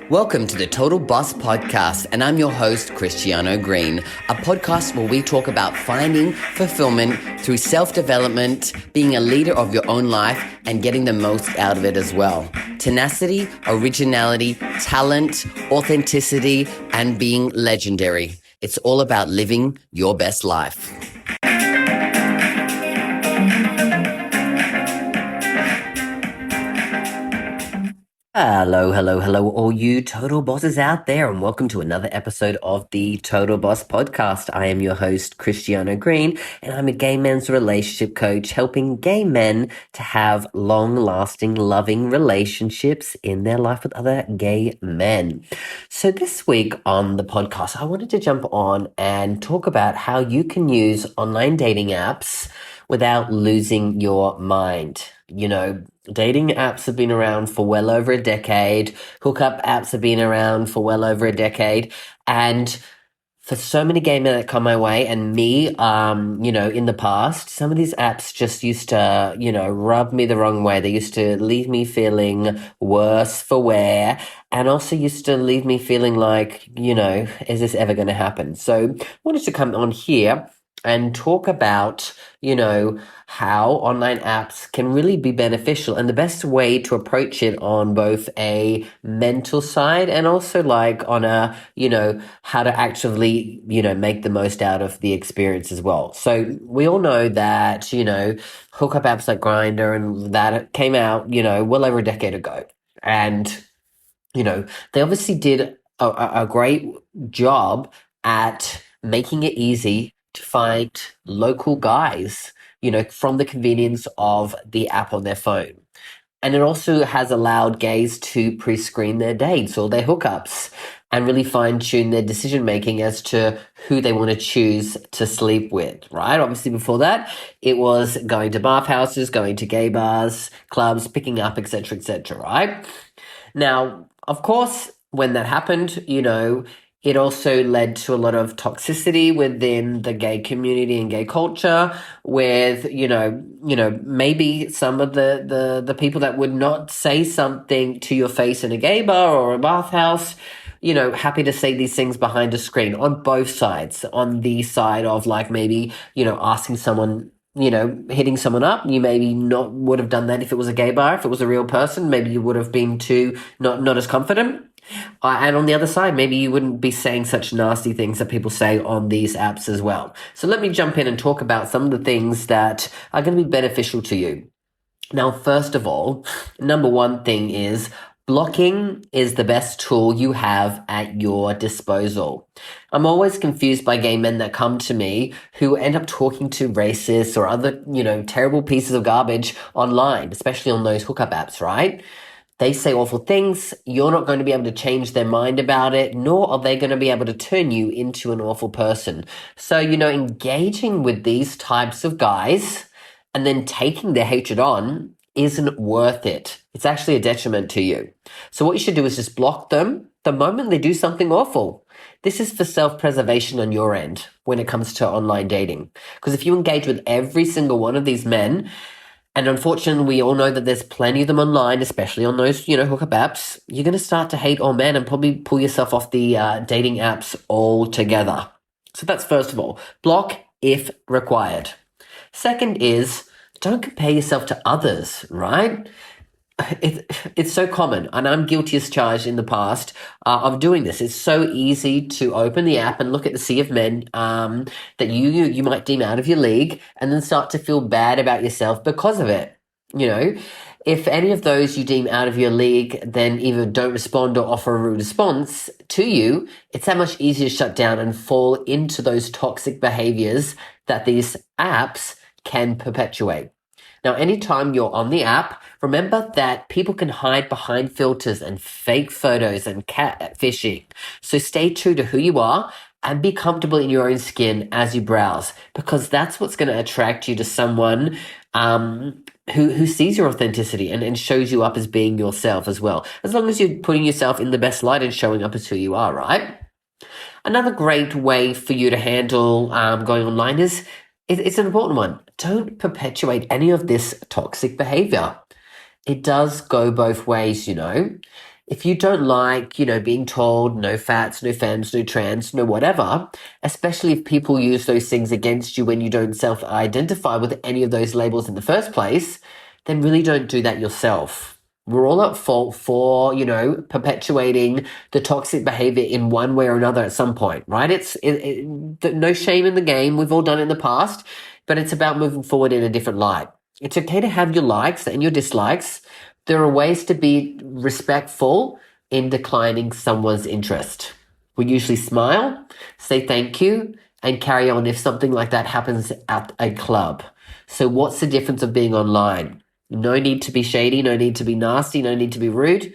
Welcome to the Total Boss Podcast, and I'm your host, Christiano Green, a podcast where we talk about finding fulfillment through self-development, being a leader of your own life, and getting the most out of it as well. Tenacity, originality, talent, authenticity, and being legendary. It's all about living your best life. Hello, all you total bosses out there, and welcome to another episode of the Total Boss Podcast. I am your host, Christiano Green, and I'm a gay men's relationship coach, helping gay men to have long-lasting, loving relationships in their life with other gay men. So this week on the podcast, I wanted to jump on and talk about how you can use online dating apps without losing your mind. You know, dating apps have been around for well over a decade. Hookup apps have been around for well over a decade. And for so many gay men that come my way and me, in the past, some of these apps just used to, rub me the wrong way. They used to leave me feeling worse for wear, and also used to leave me feeling like, is this ever going to happen? So I wanted to come on here and talk about, how online apps can really be beneficial and the best way to approach it on both a mental side and also like on a, how to actively, make the most out of the experience as well. So we all know that, hookup apps like Grindr and that came out, well over a decade ago. And, they obviously did a great job at making it easy to find local guys, from the convenience of the app on their phone. And it also has allowed gays to pre-screen their dates or their hookups and really fine-tune their decision-making as to who they want to choose to sleep with, right? Obviously, before that, it was going to bathhouses, going to gay bars, clubs, picking up, etc., right? Now, of course, when that happened, it also led to a lot of toxicity within the gay community and gay culture with, maybe some of the people that would not say something to your face in a gay bar or a bathhouse, happy to say these things behind a screen on both sides. On the side of like maybe, asking someone, hitting someone up. You maybe not would have done that if it was a gay bar. If it was a real person, maybe you would have been too not as confident. And on the other side, maybe you wouldn't be saying such nasty things that people say on these apps as well. So let me jump in and talk about some of the things that are going to be beneficial to you. Now, first of all, number one thing is blocking is the best tool you have at your disposal. I'm always confused by gay men that come to me who end up talking to racists or other, terrible pieces of garbage online, especially on those hookup apps, right? They say awful things. You're not going to be able to change their mind about it, nor are they going to be able to turn you into an awful person. So, engaging with these types of guys and then taking their hatred on isn't worth it. It's actually a detriment to you. So what you should do is just block them the moment they do something awful. This is for self-preservation on your end when it comes to online dating. Because if you engage with every single one of these men, and unfortunately, we all know that there's plenty of them online, especially on those, hookup apps, you're going to start to hate all men and probably pull yourself off the dating apps altogether. So that's first of all. Block if required. Second is, don't compare yourself to others, right? It's so common, and I'm guilty as charged in the past of doing this. It's so easy to open the app and look at the sea of men that you might deem out of your league, and then start to feel bad about yourself because of it. If any of those you deem out of your league then either don't respond or offer a rude response to you, it's that much easier to shut down and fall into those toxic behaviors that these apps can perpetuate. Now, anytime you're on the app, remember that people can hide behind filters and fake photos and catfishing. So stay true to who you are and be comfortable in your own skin as you browse, because that's what's going to attract you to someone who sees your authenticity and shows you up as being yourself as well. As long as you're putting yourself in the best light and showing up as who you are, right? Another great way for you to handle going online is it's an important one. Don't perpetuate any of this toxic behavior. It does go both ways, If you don't like, being told no fats, no femmes, no trans, no whatever, especially if people use those things against you when you don't self-identify with any of those labels in the first place, then really don't do that yourself. We're all at fault for, perpetuating the toxic behavior in one way or another at some point, right? No shame in the game. We've all done it in the past, but it's about moving forward in a different light. It's okay to have your likes and your dislikes. There are ways to be respectful in declining someone's interest. We usually smile, say thank you, and carry on if something like that happens at a club. So what's the difference of being online? No need to be shady, no need to be nasty, no need to be rude.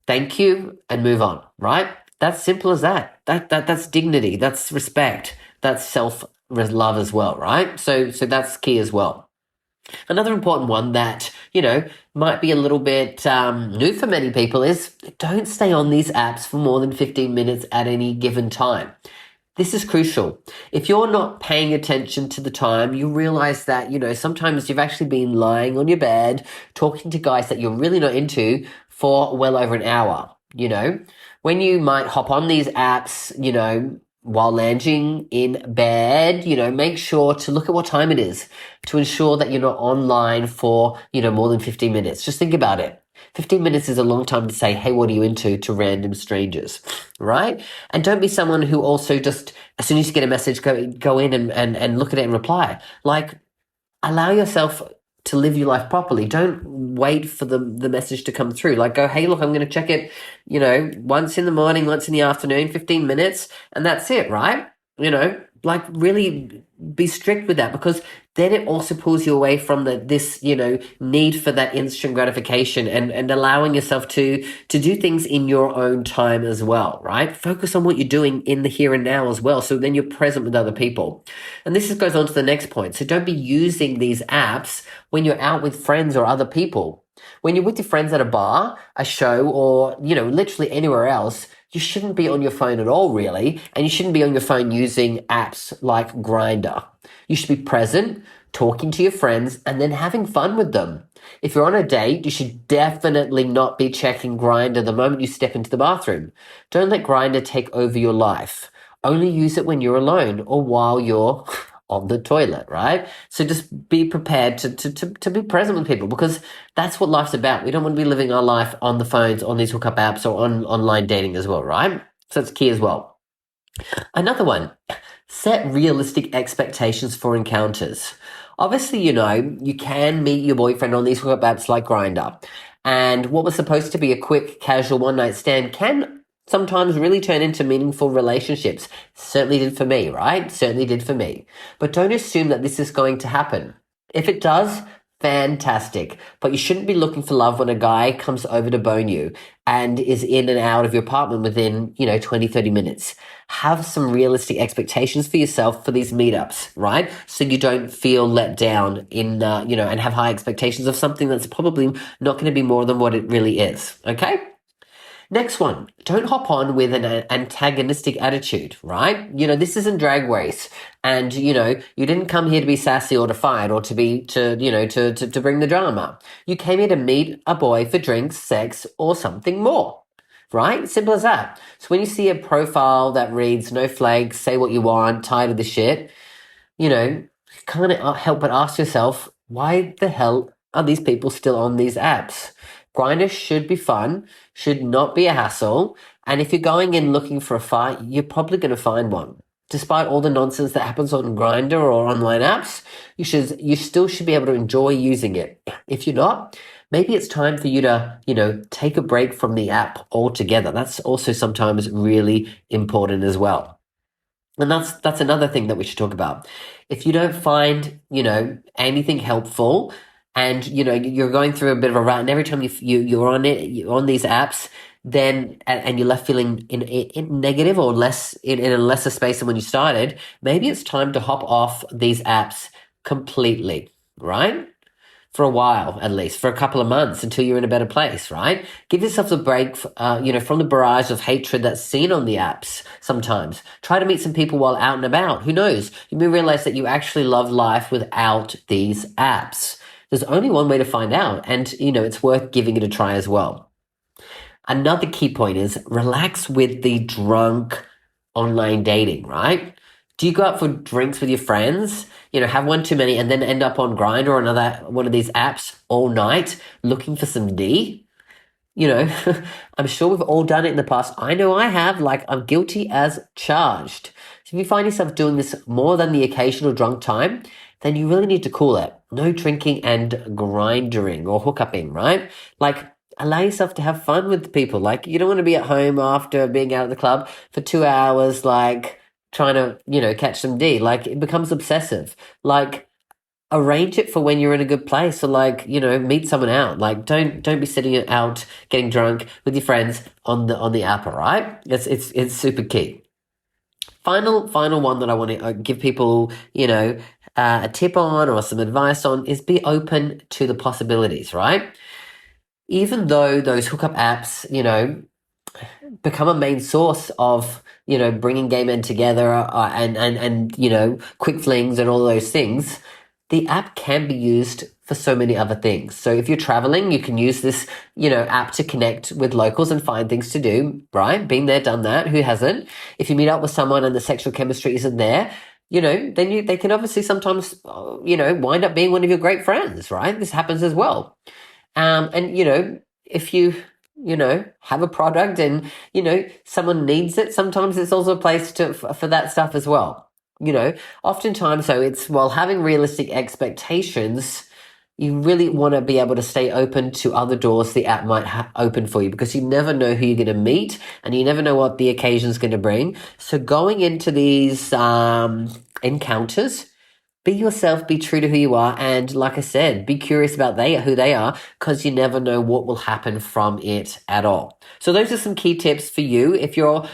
Thank you and move on, right? That's simple as that. That's dignity, that's respect, that's self-love as well, right? So that's key as well. Another important one that, might be a little bit new for many people is don't stay on these apps for more than 15 minutes at any given time. This is crucial. If you're not paying attention to the time, you realize that, sometimes you've actually been lying on your bed, talking to guys that you're really not into for well over an hour, When you might hop on these apps, while lounging in bed, make sure to look at what time it is to ensure that you're not online for, more than 15 minutes. Just think about it. 15 minutes is a long time to say, hey, what are you into to random strangers, right? And don't be someone who also just, as soon as you get a message, go in and look at it and reply. Like, allow yourself to live your life properly. Don't wait for the message to come through. Like, go, hey, look, I'm going to check it, once in the morning, once in the afternoon, 15 minutes, and that's it, right? Like really be strict with that, because then it also pulls you away from this need for that instant gratification and allowing yourself to do things in your own time as well, right? Focus on what you're doing in the here and now as well, so then you're present with other people. And this goes on to the next point. So don't be using these apps when you're out with friends or other people. When you're with your friends at a bar, a show, or, literally anywhere else, you shouldn't be on your phone at all, really. And you shouldn't be on your phone using apps like Grindr. You should be present, talking to your friends, and then having fun with them. If you're on a date, you should definitely not be checking Grindr the moment you step into the bathroom. Don't let Grindr take over your life. Only use it when you're alone or while you're on the toilet, right? So just be prepared to be present with people, because that's what life's about. We don't want to be living our life on the phones, on these hookup apps, or on online dating as well, right? So that's key as well. Another one, set realistic expectations for encounters. Obviously, you can meet your boyfriend on these hookup apps like Grindr. And what was supposed to be a quick, casual one-night stand can sometimes really turn into meaningful relationships. Certainly did for me, right? Certainly did for me. But don't assume that this is going to happen. If it does, fantastic. But you shouldn't be looking for love when a guy comes over to bone you and is in and out of your apartment within, 20, 30 minutes. Have some realistic expectations for yourself for these meetups, right? So you don't feel let down in, and have high expectations of something that's probably not going to be more than what it really is, okay? Next one, don't hop on with an antagonistic attitude, right? This isn't Drag Race, and you didn't come here to be sassy or to fight or to bring the drama. You came here to meet a boy for drinks, sex, or something more, right? Simple as that. So when you see a profile that reads "no flakes, say what you want, tired of the shit," can't help but ask yourself, why the hell are these people still on these apps? Grindr should be fun, should not be a hassle, and if you're going in looking for a fight, you're probably going to find one. Despite all the nonsense that happens on Grindr or online apps, you still should be able to enjoy using it. If you're not, maybe it's time for you to, take a break from the app altogether. That's also sometimes really important as well. And that's another thing that we should talk about. If you don't find, anything helpful, and you're going through a bit of a rut, and every time you're on it, you're on these apps, then and you're left feeling in negative or less in a lesser space than when you started, maybe it's time to hop off these apps completely, right? For a while, at least, for a couple of months until you're in a better place, right? Give yourself a break, from the barrage of hatred that's seen on the apps sometimes. Try to meet some people while out and about. Who knows? You may realize that you actually love life without these apps. There's only one way to find out, and, it's worth giving it a try as well. Another key point is relax with the drunk online dating, right? Do you go out for drinks with your friends, have one too many and then end up on Grindr or another one of these apps all night looking for some D? You know, I'm sure we've all done it in the past. I know I have, like, I'm guilty as charged. So if you find yourself doing this more than the occasional drunk time, then you really need to cool it. No drinking and grindering or hookupping, right? Like, allow yourself to have fun with people. Like, you don't want to be at home after being out at the club for 2 hours, like, trying to, catch some D. Like, it becomes obsessive. Like, arrange it for when you're in a good place. So, like, meet someone out. Like, don't be sitting out getting drunk with your friends on the app. All right, it's super key. Final one that I want to give people, a tip on or some advice on is be open to the possibilities. Right, even though those hookup apps, become a main source of bringing gay men together and quick flings and all those things, the app can be used for so many other things. So if you're traveling, you can use this app to connect with locals and find things to do, right? Been there, done that. Who hasn't? If you meet up with someone and the sexual chemistry isn't there, then they can obviously sometimes wind up being one of your great friends, right? This happens as well. And if you have a product and, someone needs it, sometimes it's also a place for that stuff as well. Oftentimes, though, it's while having realistic expectations, you really want to be able to stay open to other doors the app might open for you, because you never know who you're going to meet and you never know what the occasion's going to bring. So going into these encounters, be yourself, be true to who you are, and like I said, be curious about who they are, because you never know what will happen from it at all. So those are some key tips for you. If you're,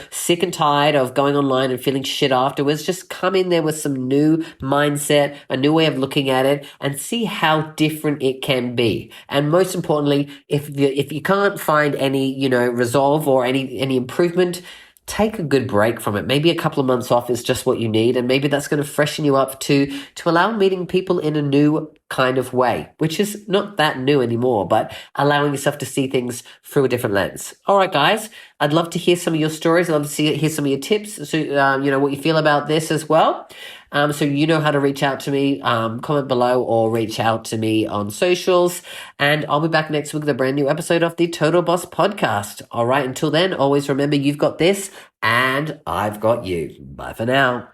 sick and tired of going online and feeling shit afterwards, just come in there with some new mindset, a new way of looking at it, and see how different it can be. And most importantly, if you can't find any, resolve or any improvement, take a good break from it. Maybe a couple of months off is just what you need, and maybe that's going to freshen you up to allow meeting people in a new kind of way, which is not that new anymore, but allowing yourself to see things through a different lens. All right, guys, I'd love to hear some of your stories. I'd love to hear some of your tips, so what you feel about this as well. So you know how to reach out to me, comment below or reach out to me on socials. And I'll be back next week with a brand new episode of the Total Boss Podcast. All right, until then, always remember you've got this and I've got you. Bye for now.